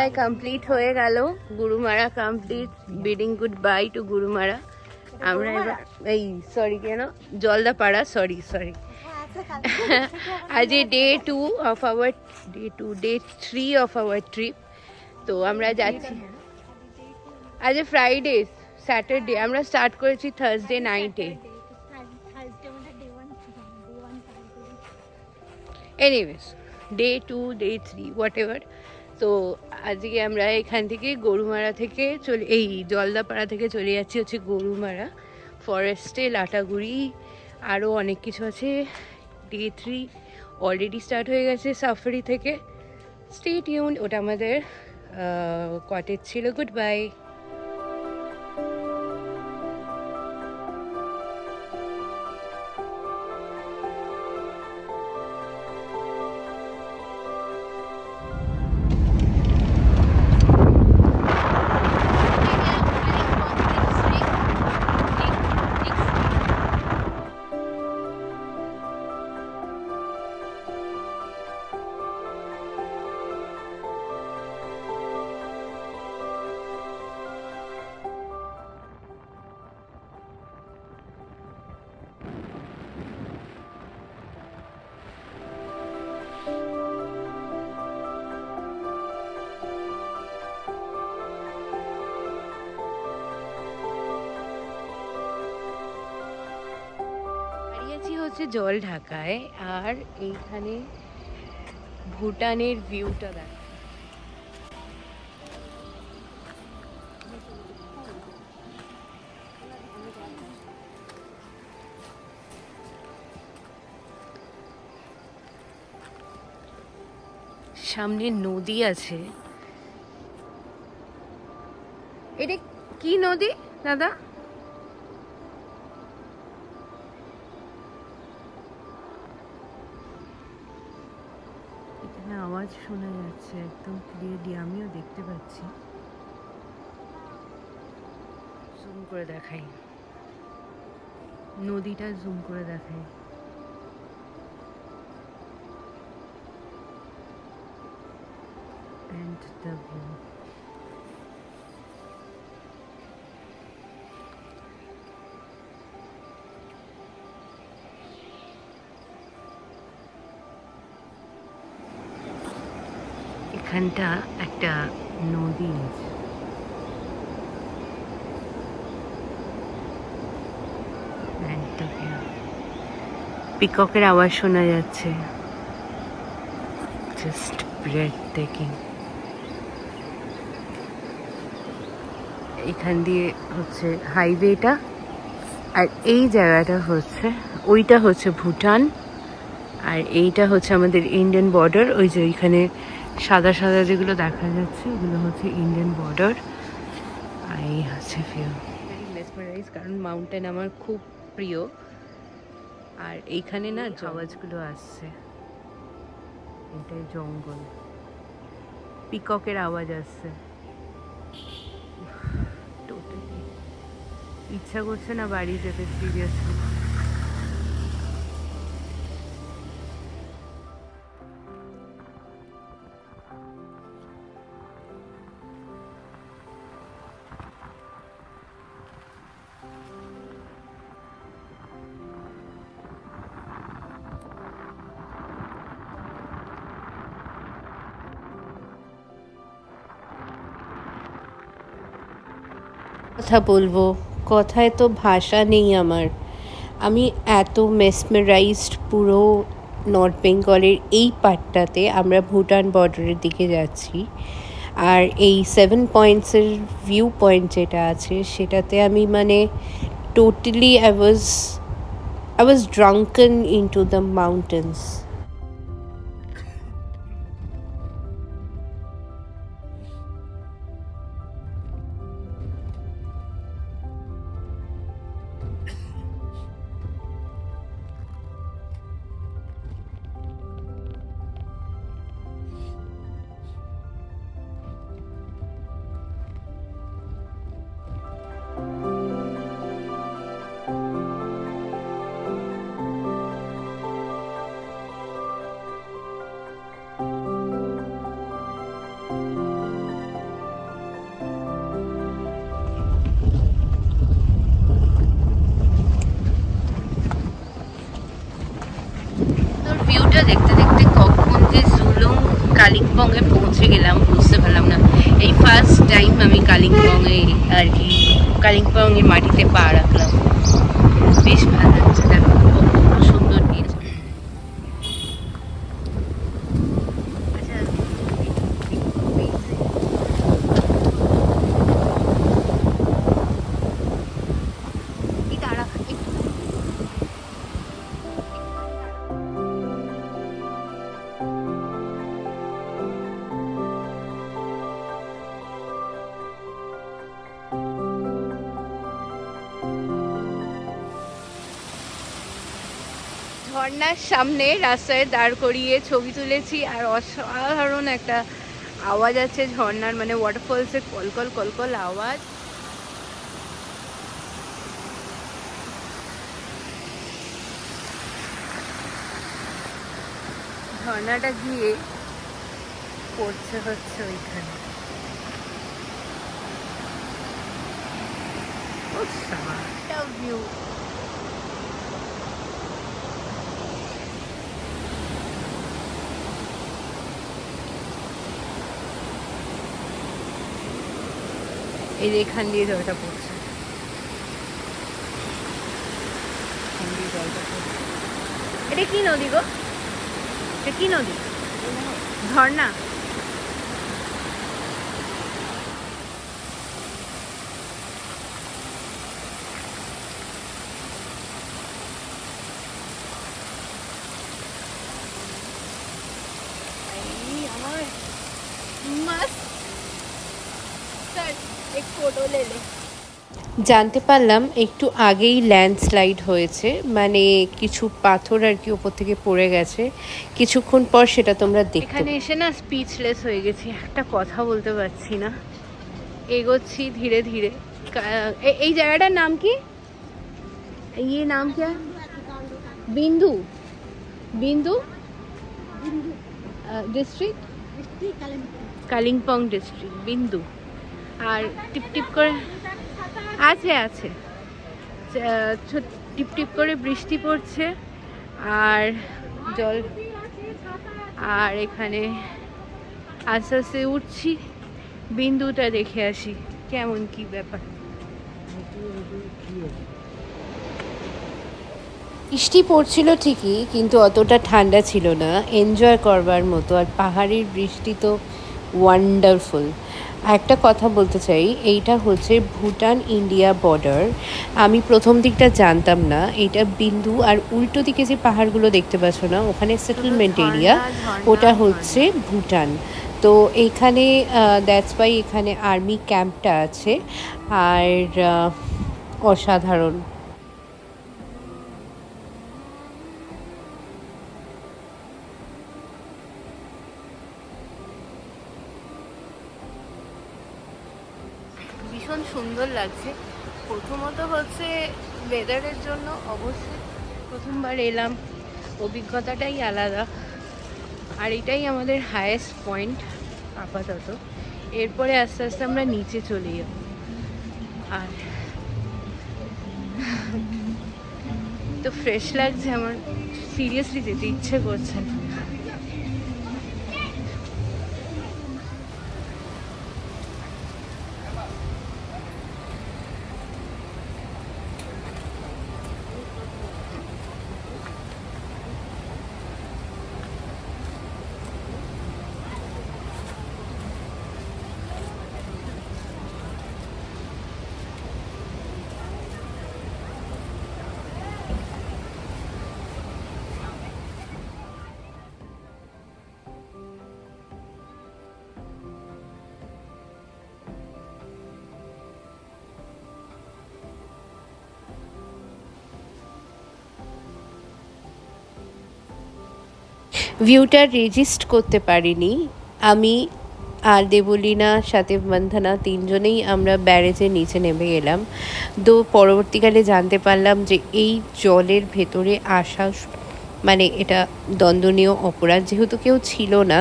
প্রায় কমপ্লিট হয়ে গেল। Gorumara complete, bidding good bye to Gorumara. আমরা এবার এই কেন জলদাপাড়া, সরি আজ ডে 3 অফ আওয়ার ট্রিপ। তো আমরা যাচ্ছি, আজ ফ্রাইডে স্যাটারডে, আমরা স্টার্ট করেছি থার্সডে নাইটে। Anyways day 2 day 3 whatever. তো আজকে আমরা এখান থেকে গরুমারা থেকে এই জলদাপাড়া থেকে চলে যাচ্ছি হচ্ছে গরুমারা ফরেস্টে, লাটাগুড়ি, আরও অনেক কিছু আছে। ডে 3 অলরেডি স্টার্ট হয়ে গেছে সাফারি থেকে। স্টে টিউন, ওটা আমাদের কটেজ ছিল। Good bye. হচ্ছে জল ঢাকায়, আর এইখানে ভুটানের ভিউটা দেখ। সামনে নদী আছে। এটা কি নদী দাদা? আওয়াজ শোনা যাচ্ছে একদম ক্লিয়ারলি, আমিও দেখতে পাচ্ছি। জুম করে দেখাই, নদীটা জুম করে দেখাই। And the view. এখানটা একটা নদী আছে। পিককের আওয়াজ শোনা যাচ্ছে, জাস্ট ব্রেথটেকিং। এখান দিয়ে হচ্ছে হাইওয়েটা, আর এই জায়গাটা হচ্ছে, ওইটা হচ্ছে ভুটান, আর এইটা হচ্ছে আমাদের ইন্ডিয়ান বর্ডার। ওই যে ওইখানে সাদা সাদা যেগুলো দেখা যাচ্ছে ওগুলো হচ্ছে ইন্ডিয়ান বর্ডার। আর এই হচ্ছে ভিউ। ভেরি মেসমারাইজ, কারণ মাউন্টেন আমার খুব প্রিয়। আর এইখানে না আওয়াজগুলো আসছে, এটাই জঙ্গল, পিককের আওয়াজ আসছে। টোটালি ইচ্ছা করছে না বাড়ি যেতে, সিরিয়াসলি। কথা বলবো, কথায় তো ভাষা নেই আমার। আমি এত মেসমেরাইজড পুরো নর্থ বেঙ্গলের এই পার্টটাতে। আমরা ভুটান বর্ডারের দিকে যাচ্ছি, আর এই 7 পয়েন্টসের ভিউ পয়েন্ট যেটা আছে সেটাতে আমি মানে totally I was drunken into the mountains. কালিম্পংয়ে পৌঁছে গেলাম, বুঝতে পারলাম না। এই ফার্স্ট টাইম আমি কালিম্পংয়ে আর কি কালিম্পংয়ের মাটিতে পা রাখলাম। বেশ ভালো লাগছে, দেখো কত সুন্দর নীল। ঝর্ণার সামনে রাস্তায় দাঁড় করিয়ে ছবি তুলেছি, আর অসাধারণ একটা আওয়াজ আছে ঝর্ণার, মানে ওয়াটারফলসের কলকল কলকল আওয়াজ। ঝর্ণাটা গিয়ে পড়ছে হচ্ছে ওইখানে। ভিউ এই যে এখান দিয়ে জলটা পড়ছে, এটা কি নদী গো? এটা কি নদী? ঝর্ণা? আমার मस्त एक फोटो ले ले। জানতে পারলাম একটু আগেই ল্যান্ডস্লাইড হয়েছে, মানে কিছু পাথর আর কি ওপর থেকে পড়ে গেছে। কিছুক্ষণ পর সেটা তোমরা দেখতে। এখানে এসে না স্পিচলেস হয়ে গেছি, একটা কথা বলতে পারছি না। এগোচ্ছি ধীরে ধীরে। এই জায়গাটার নাম কি? ये नाम क्या? बिंदु। बिंदु डिस्ट्रिक्ट কালিম্পং ডিস্ট্রিক্ট বিন্দু। আর টিপ টিপ করে আছে আছে টিপ টিপ করে বৃষ্টি পড়ছে আর জল, আর এখানে আস্তে আস্তে উঠছি। বিন্দুটা দেখে আসি কেমন কি ব্যাপার। বৃষ্টি পড়ছিল ঠিকই, কিন্তু অতটা ঠান্ডা ছিল না, এনজয় করবার মতো। আর পাহাড়ের বৃষ্টি তো ওয়ান্ডারফুল। একটা কথা বলতে চাই, এইটা হচ্ছে ভুটান ইন্ডিয়া বর্ডার। আমি প্রথম দিকটা জানতাম না। এইটা বিন্দু, আর উল্টো দিকে যে পাহাড়গুলো দেখতে পাচ্ছ না, ওখানে সেটেলমেন্ট এরিয়া, ওটা হচ্ছে ভুটান। তো এইখানে দ্যাটস ওয়াই এখানে আর্মি ক্যাম্পটা আছে। আর অসাধারণ। ভীষণ সুন্দর লাগছে। প্রথমত হচ্ছে ওয়েদারের জন্য অবশ্যই প্রথমবার এলাম, অভিজ্ঞতাটাই আলাদা। আর এটাই আমাদের হায়েস্ট পয়েন্ট আপাতত। এরপরে আস্তে আস্তে আমরা নিচে চলে যাব। আর তো ফ্রেশ লাগছে আমার, সিরিয়াসলি যেতে ইচ্ছে করছে না। ভিউটা রেজিস্ট করতে পারিনি আমি আর দেবলীনা, সাথে বন্ধনা, তিনজনেই আমরা ব্যারেজের নিচে নেমে গেলাম। তো পরবর্তীকালে জানতে পারলাম যে এই জলের ভেতরে আসা মানে এটা দণ্ডনীয় অপরাধ, যেহেতু কেউ ছিল না।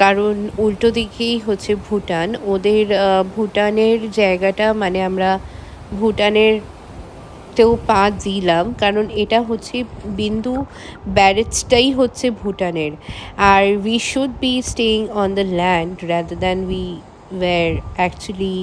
কারণ উল্টো দিকেই হচ্ছে ভুটান, ওদের ভুটানের জায়গাটা, মানে আমরা ভুটানের তেও পা দিলাম, কারণ এটা হচ্ছে বিন্দু ব্যারেজটাই হচ্ছে ভুটানের। আর we should be staying on the land rather than we were actually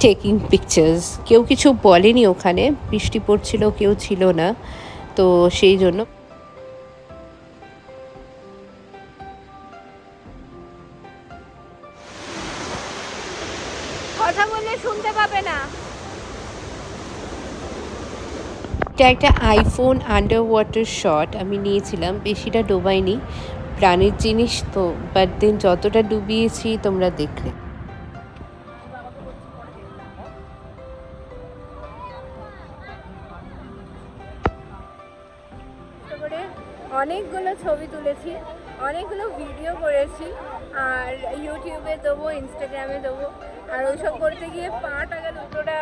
taking pictures. কেউ কিছু বলেনি, ওখানে বৃষ্টি পড়ছিল, কেউ ছিল না, তো সেই জন্য। কথা বললে শুনতে পাবে না। এটা একটা আইফোন আন্ডার ওয়াটার শট আমি নিয়েছিলাম, বেশিটা ডোবাইনি, প্রাণের জিনিস তো, বাট দেন যতটা ডুবিয়েছি তোমরা দেখলে। অনেকগুলো ছবি তুলেছি, অনেকগুলো ভিডিও করেছি, আর ইউটিউবে দেবো, ইনস্টাগ্রামে দেবো। আর ওইসব করতে গিয়ে পাটা গেল, দুটোটা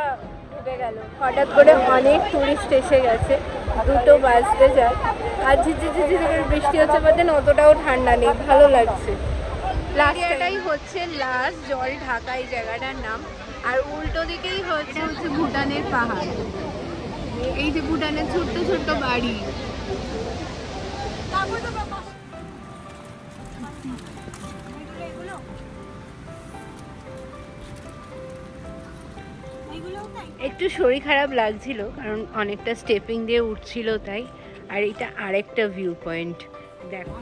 উঠে গেল। হঠাৎ করে অনেক টুরিস্ট এসে গেছে, 2টো বাজতে যায়, আর ঝিঝিঝিঝি করে বৃষ্টি হচ্ছে, বাদেন অতটাও ঠান্ডা নেই, ভালো লাগছে। এটাই হচ্ছে লাস্ট জল ঢাকা এই জায়গাটার নাম। আর উল্টো দিকেই হচ্ছে ভুটানের পাহাড়। এই যে ভুটানের ছোট্ট ছোট্ট বাড়ি। একটু শরীর খারাপ লাগছিল, কারণ অনেকটা স্টেপিং দিয়ে উঠছিল তাই। আর এটা আরেকটা ভিউ পয়েন্ট, দেখো।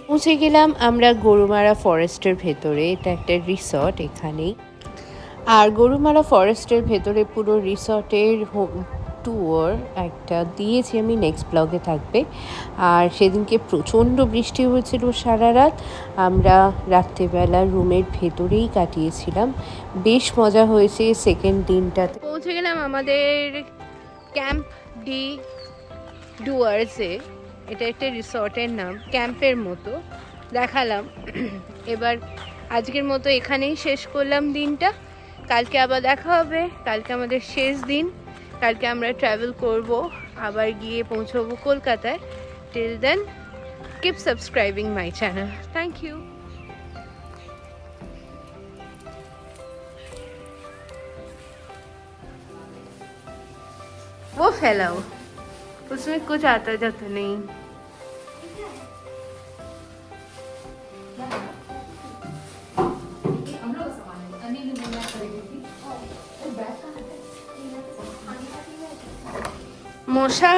পৌঁছে গেলাম আমরা গরুমারা ফরেস্টের ভেতরে। এটা একটা রিসর্ট এখানেই। আর গরুমারা ফরেস্টের ভেতরে পুরো রিসর্টের ট্যুর একটা দিয়েছি আমি, নেক্সট ব্লগে থাকবে। আর সেদিনকে প্রচণ্ড বৃষ্টি হয়েছিল সারা রাত, আমরা রাত্রেবেলা রুমের ভেতরেই কাটিয়েছিলাম, বেশ মজা হয়েছে সেকেন্ড দিনটাতে। পৌঁছে গেলাম আমাদের ক্যাম্প ডি ডুয়ার্সে। এটা একটা রিসর্টের নাম, ক্যাম্পের মতো দেখালাম। এবার আজকের মতো এখানেই শেষ করলাম দিনটা। কালকে আবার দেখা হবে, কালকে আমাদের শেষ দিন। কালকে আমরা ট্রাভেল করব, আবার গিয়ে পৌঁছবো কলকাতায়। Till then keep subscribing my channel. Thank you. वो फैलाओ, उसमें कुछ आता जाता नहीं। মশা